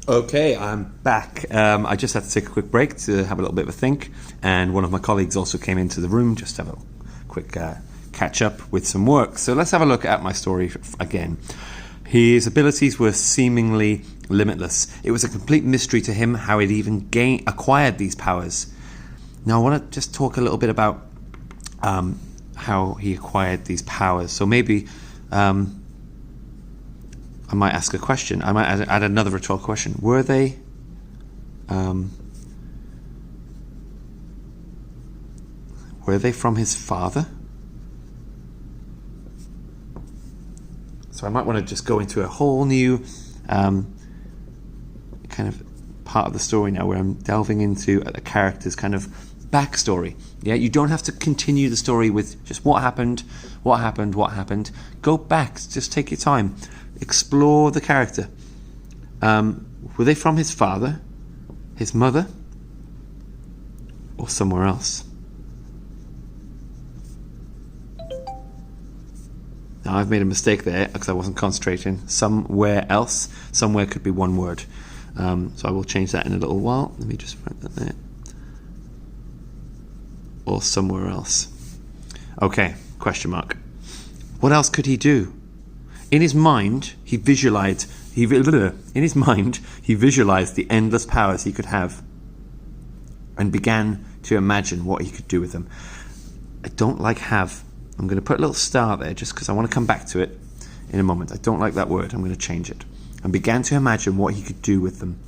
Okay, I'm back. I just had to take a quick break to have a little bit of a think, and one of my colleagues also came into the room just to have a quick catch up with some work. So let's have a look at my story again. His abilities were seemingly limitless. It was a complete mystery to him how he'd even acquired these powers. Now I want to just talk a little bit about how he acquired these powers. So maybe I might ask a question. I might add another rhetorical question. Were they from his father? So I might want to just go into a whole new kind of part of the story now, where I'm delving into a character's kind of backstory. Yeah, you don't have to continue the story with just what happened. Go back. Just take your time. Explore the character. Were they from his father, his mother, or somewhere else? Now I've made a mistake there because I wasn't concentrating. Somewhere else. Somewhere could be one word. So I will change that in a little while. Let me just write that there. Or somewhere else. Okay, question mark. What else could he do? In his mind, he visualized the endless powers he could have, and began to imagine what he could do with them. I don't like have. I'm going to put a little star there just because I want to come back to it in a moment. I don't like that word. I'm going to change it. And began to imagine what he could do with them.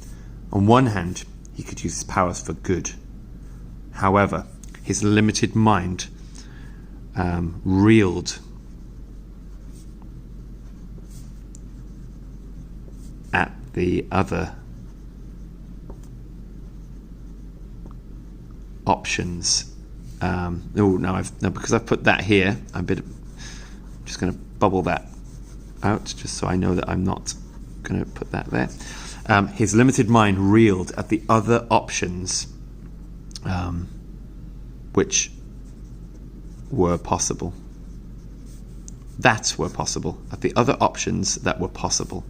On one hand, he could use his powers for good. However, his limited mind reeled at the other options. Because I've put that here, I'm just going to bubble that out just so I know that I'm not going to put that there. His limited mind reeled at the other options which were possible. At the other options that were possible.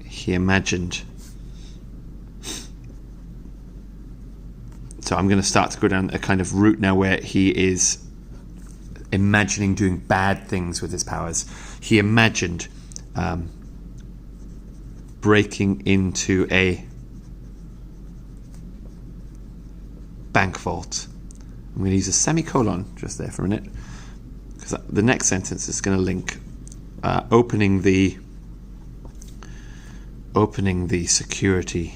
He imagined. So I'm going to start to go down a kind of route now where he is imagining doing bad things with his powers. He imagined breaking into a bank vault. I'm going to use a semicolon just there for a minute, because the next sentence is going to link opening the security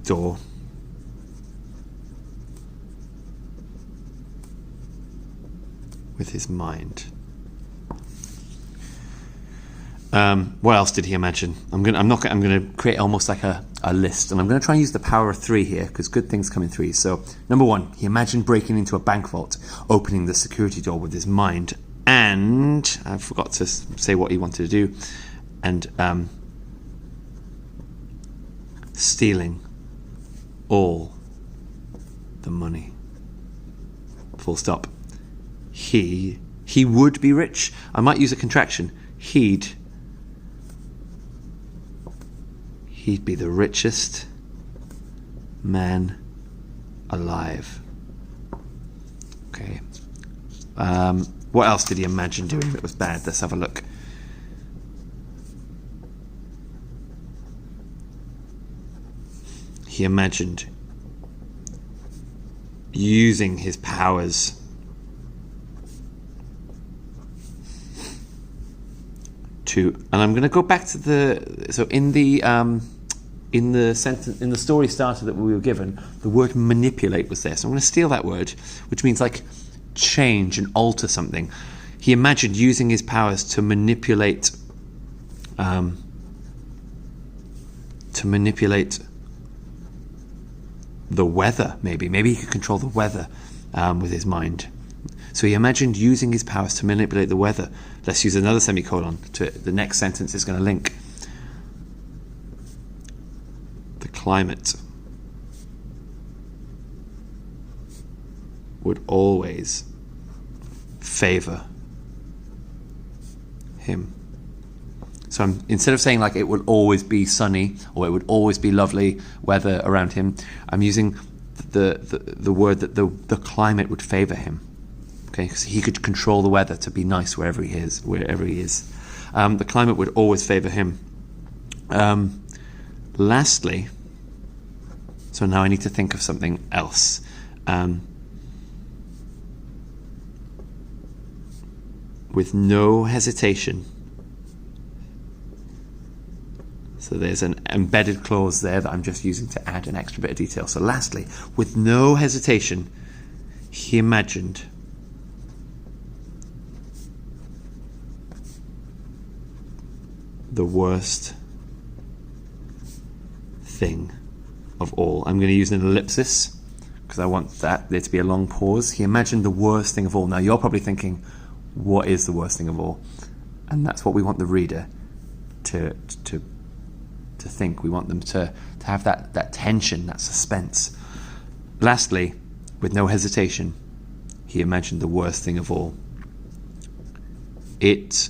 door with his mind. What else did he imagine? I'm going to create almost like a list, and I'm going to try and use the power of 3 here, because good things come in 3. So, number 1, he imagined breaking into a bank vault, opening the security door with his mind, and I forgot to say what he wanted to do, and stealing all the money. Full stop. He would be rich. I might use a contraction. He'd be the richest man alive. Okay. What else did he imagine doing that was bad? Let's have a look. He imagined using his powers to, and I'm going to go back to in the sentence, in the story starter that we were given, the word manipulate was there. So I'm going to steal that word, which means like change and alter something. He imagined using his powers to manipulate the weather. Maybe he could control the weather with his mind. So he imagined using his powers to manipulate the weather. Let's use another semicolon. To the next sentence is going to link. The climate would always favor him. So instead of saying like it would always be sunny or it would always be lovely weather around him, I'm using the word that the climate would favor him. Okay, because he could control the weather to be nice wherever he is. The climate would always favor him. Lastly, so now I need to think of something else. With no hesitation. So there's an embedded clause there that I'm just using to add an extra bit of detail. So lastly, with no hesitation, he imagined the worst thing of all. I'm going to use an ellipsis because I want there to be a long pause. He imagined the worst thing of all. Now you're probably thinking, what is the worst thing of all? And that's what we want the reader to think. We want them to have that tension, that suspense. Lastly, with no hesitation, he imagined the worst thing of all. It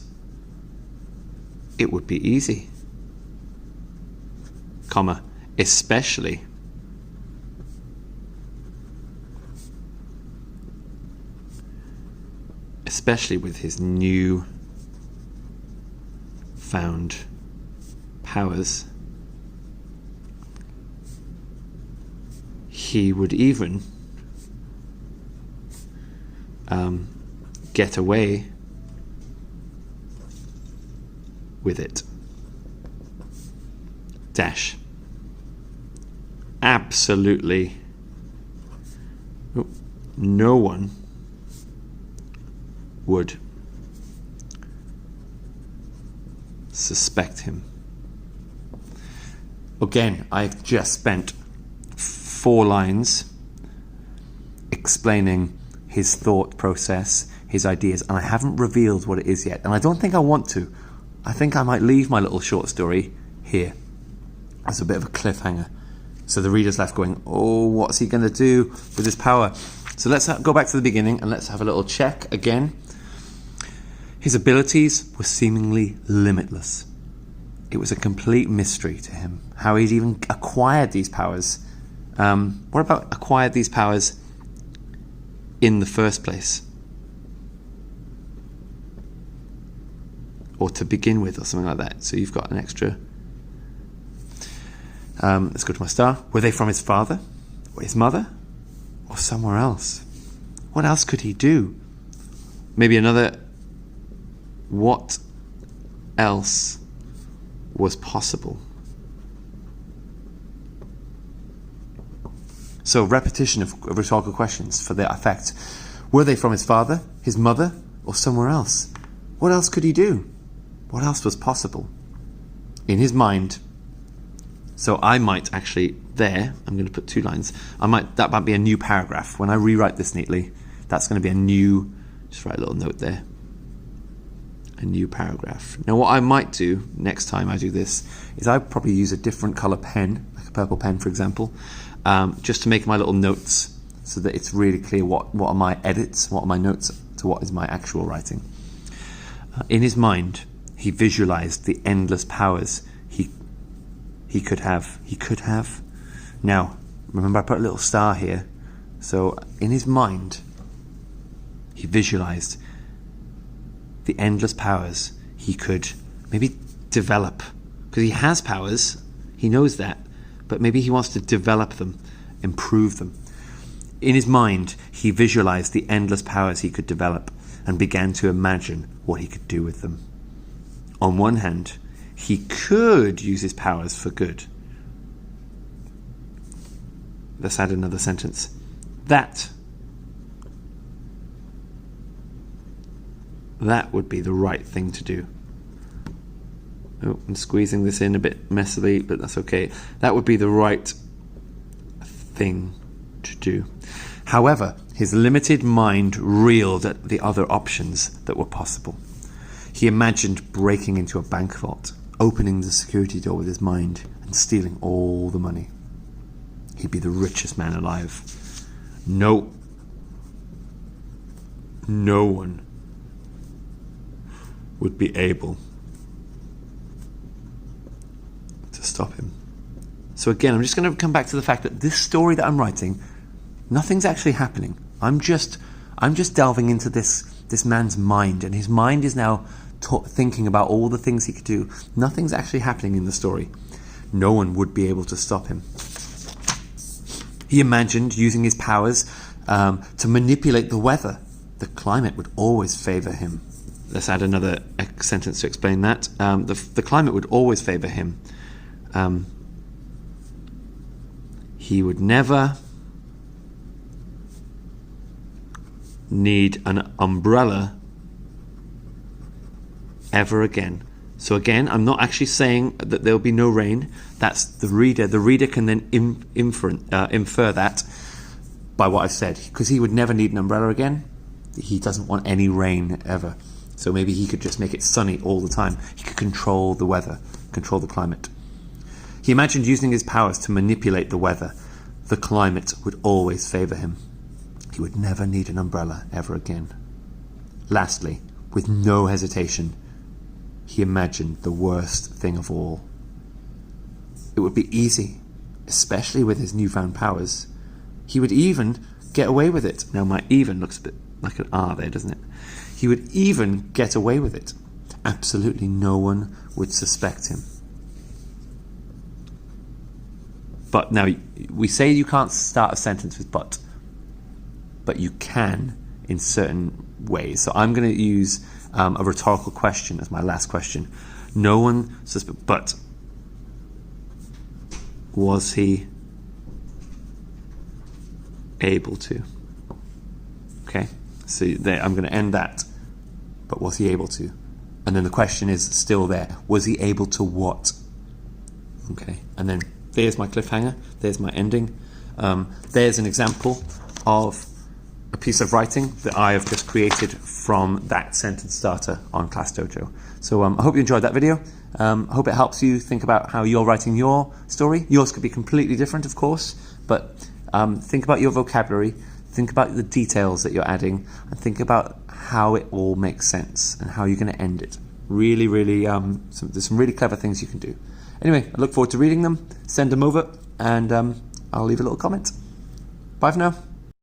would be easy, comma, especially with his new found powers. He would even get away with it. Dash. Absolutely no one would suspect him. Again, I've just spent 4 lines explaining his thought process, his ideas, and I haven't revealed what it is yet. And I don't think I want to. I think I might leave my little short story here as a bit of a cliffhanger. So the reader's left going, oh, what's he going to do with his power? So let's go back to the beginning and let's have a little check again. His abilities were seemingly limitless. It was a complete mystery to him how he'd even acquired these powers. What about acquired these powers in the first place? Or to begin with, or something like that. So you've got an extra. Let's go to my star. Were they from his father, or his mother, or somewhere else? What else could he do? Maybe another. What else was possible? So repetition of rhetorical questions for their effect. Were they from his father, his mother, or somewhere else? What else could he do? What else was possible? In his mind. So I might actually, I'm going to put 2 lines. That might be a new paragraph. When I rewrite this neatly, that's going to be a new, just write a little note there. A new paragraph. Now what I might do next time I do this is I'd probably use a different colour pen, like a purple pen for example, just to make my little notes so that it's really clear what are my edits, what are my notes to what is my actual writing. In his mind, he visualized the endless powers he could have. Now, remember I put a little star here. So in his mind, he visualized the endless powers he could maybe develop. Because he has powers, he knows that, but maybe he wants to develop them, improve them. In his mind, he visualized the endless powers he could develop and began to imagine what he could do with them. On one hand, he could use his powers for good. Let's add another sentence. That would be the right thing to do. Oh, I'm squeezing this in a bit messily, but that's okay. That would be the right thing to do. However, his limited mind reeled at the other options that were possible. He imagined breaking into a bank vault, opening the security door with his mind, and stealing all the money. He'd be the richest man alive. No one would be able to stop him. So again, I'm just going to come back to the fact that this story that I'm writing, nothing's actually happening. I'm just delving into this man's mind, and his mind is now thinking about all the things he could do. Nothing's actually happening in the story. No one would be able to stop him. He imagined using his powers to manipulate the weather. The climate would always favor him. Let's add another sentence to explain that. The climate would always favor him. He would never need an umbrella ever again. So again, I'm not actually saying that there'll be no rain. That's the reader. The reader can then infer that by what I've said, because he would never need an umbrella again. He doesn't want any rain ever. So maybe he could just make it sunny all the time. He could control the weather, control the climate. He imagined using his powers to manipulate the weather. The climate would always favor him. He would never need an umbrella ever again. Lastly, with no hesitation, he imagined the worst thing of all. It would be easy, especially with his newfound powers. He would even get away with it. Now my even looks a bit like an R there, doesn't it? He would even get away with it. Absolutely no one would suspect him. But now, we say you can't start a sentence with but you can in certain ways. So I'm going to use a rhetorical question as my last question. No one suspects, but was he able to? Okay, so there, I'm going to end that. But was he able to? And then the question is still there. Was he able to what? Okay, and then there's my cliffhanger. There's my ending. There's an example of a piece of writing that I have just created from that sentence starter on ClassDojo. So I hope you enjoyed that video. I hope it helps you think about how you're writing your story. Yours could be completely different, of course, but think about your vocabulary, think about the details that you're adding, and think about how it all makes sense and how you're going to end it. Really, really, there's some really clever things you can do. Anyway, I look forward to reading them. Send them over, and I'll leave a little comment. Bye for now.